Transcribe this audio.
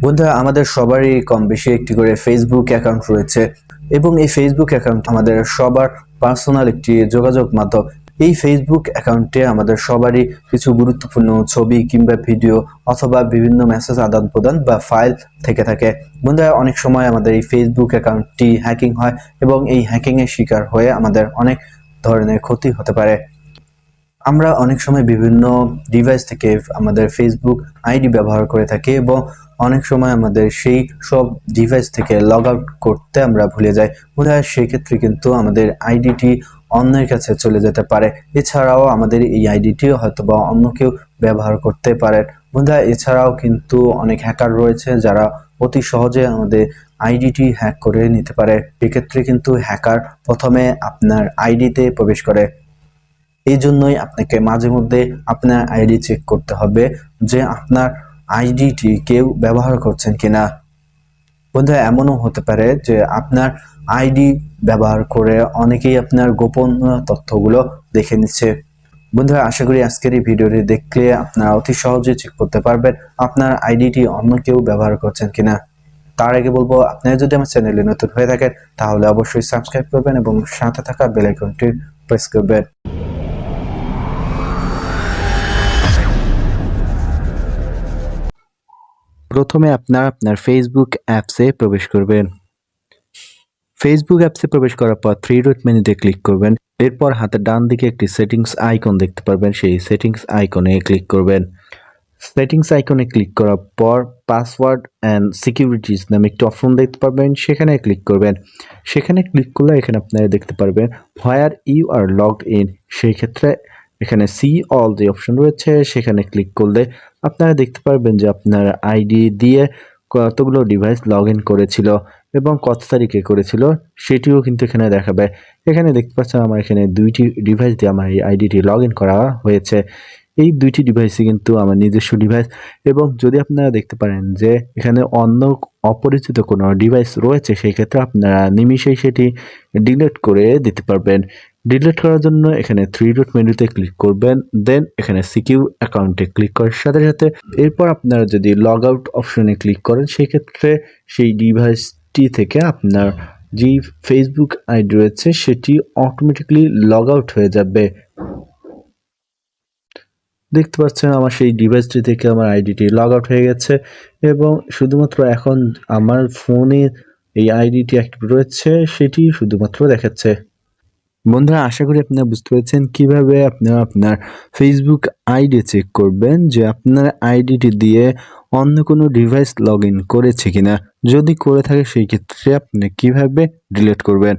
বন্ধুরা, আমাদের সবারই কম বেশি একটি করে ফেসবুক অ্যাকাউন্ট রয়েছে এবং এই ফেসবুক অ্যাকাউন্ট আমাদের সবার পার্সোনাল একটি যোগাযোগ মাধ্যম। এই ফেসবুক অ্যাকাউন্টে আমাদের সবারই কিছু গুরুত্বপূর্ণ ছবি কিংবা ভিডিও অথবা বিভিন্ন মেসেজ আদান প্রদান বা ফাইল থেকে থাকে। বন্ধুরা, অনেক সময় আমাদের এই ফেসবুক অ্যাকাউন্টটি হ্যাকিং হয় এবং এই হ্যাকিংয়ের শিকার হয়ে আমাদের অনেক ধরনের ক্ষতি হতে পারে। আমরা অনেক সময় বিভিন্ন ডিভাইস থেকে আমাদের ফেসবুক আইডি ব্যবহার করে থাকি এবং অনেক সময় আমাদের সেই সব ডিভাইস থেকে লগ আউট করতে আমরা ভুলে যাই। বোধহয় সেক্ষেত্রে কিন্তু আমাদের আইডিটি অন্যের কাছে চলে যেতে পারে। এছাড়াও আমাদের এই আইডিটি হয়তোবা অন্য কেউ ব্যবহার করতে পারেন। বোধহয় এছাড়াও কিন্তু অনেক হ্যাকার রয়েছে যারা অতি সহজে আমাদের আইডিটি হ্যাক করে নিতে পারে। এক্ষেত্রে কিন্তু হ্যাকার প্রথমে আপনার আইডিতে প্রবেশ করে। এই জন্যই আপনাকে মাঝে মধ্যে আপনার আইডি চেক করতে হবে যে আপনার আইডিটি কেউ ব্যবহার করছেন কিনা। বন্ধুরা, এমনও হতে পারে যে আপনার আইডি ব্যবহার করে অনেকেই আপনার গোপন তথ্যগুলো দেখে নিচ্ছে। বন্ধুরা, আশা করি আজকের এই ভিডিওটি দেখলে আপনারা অতি সহজে চেক করতে পারবেন আপনার আইডিটি অন্য কেউ ব্যবহার করছেন কিনা। তার আগে বলবো, আপনারা যদি আমার চ্যানেলে নতুন হয়ে থাকেন তাহলে অবশ্যই সাবস্ক্রাইব করবেন এবং সাথে থাকা বেল আইকনটি প্রেস করবেন। প্রথমে আপনার ফেসবুক অ্যাপসে প্রবেশ করবেন। ফেসবুক অ্যাপসে প্রবেশ করার পর থ্রি ডট মেনুতে ক্লিক করবেন। এরপর হাতের ডান দিকে একটি সেটিংস আইকন দেখতে পারবেন, সেই সেটিংস আইকনে ক্লিক করবেন। সেটিংস আইকনে ক্লিক করার পর পাসওয়ার্ড অ্যান্ড সিকিউরিটিস নামে একটি অপশন দেখতে পারবেন, সেখানে ক্লিক করবেন। সেখানে ক্লিক করলে এখানে আপনারা দেখতে পারবেন where you are logged in. সেই ক্ষেত্রে এখানে সি অল যে অপশন রয়েছে সেখানে ক্লিক করলে আপনারা দেখতে পারবেন যে আপনার আইডি দিয়ে কতগুলো ডিভাইস লগ ইন করেছিল এবং কত তারিখে করেছিল সেটিও কিন্তু এখানে দেখাবে। এখানে দেখতে পাচ্ছেন আমার এখানে 2টি ডিভাইস দিয়ে আমার এই আইডিটি লগ ইন করা হয়েছে। এই 2টি ডিভাইসই কিন্তু আমার নিজস্ব ডিভাইস এবং যদি আপনারা দেখতে পারেন যে এখানে অন্য অপরিচিত কোনো ডিভাইস রয়েছে সেই ক্ষেত্রে আপনারা নিমিষেই সেটি ডিলিট করে দিতে পারবেন। ডিলিট করার জন্য এখানে থ্রি ডট মেনুতে ক্লিক করবেন, দেন এখানে সিকিউর অ্যাকাউন্টে ক্লিক করার সাথে সাথে এরপর আপনারা যদি লগ আউট অপশনে ক্লিক করেন সেই ক্ষেত্রে সেই ডিভাইসটি থেকে আপনার যেই ফেসবুক আইডি রয়েছে সেটি অটোমেটিকলি লগ আউট হয়ে যাবে। দেখতে পাচ্ছেন আমার সেই ডিভাইসটি থেকে আমার আইডিটি লগ আউট হয়ে গেছে এবং শুধুমাত্র এখন আমার ফোনে এই আইডিটি অ্যাক্টিভ রয়েছে সেটি শুধুমাত্র দেখাচ্ছে। বন্ধুরা, আশা করি আপনারা বুঝতে পেরেছেন কিভাবে আপনারা আপনার ফেসবুক আইডি চেক করবেন যে আপনার আইডিটি দিয়ে অন্য কোনো ডিভাইস লগ ইন করেছে কিনা। যদি করে থাকে সেই ক্ষেত্রে আপনি কিভাবে ডিলিট করবেন।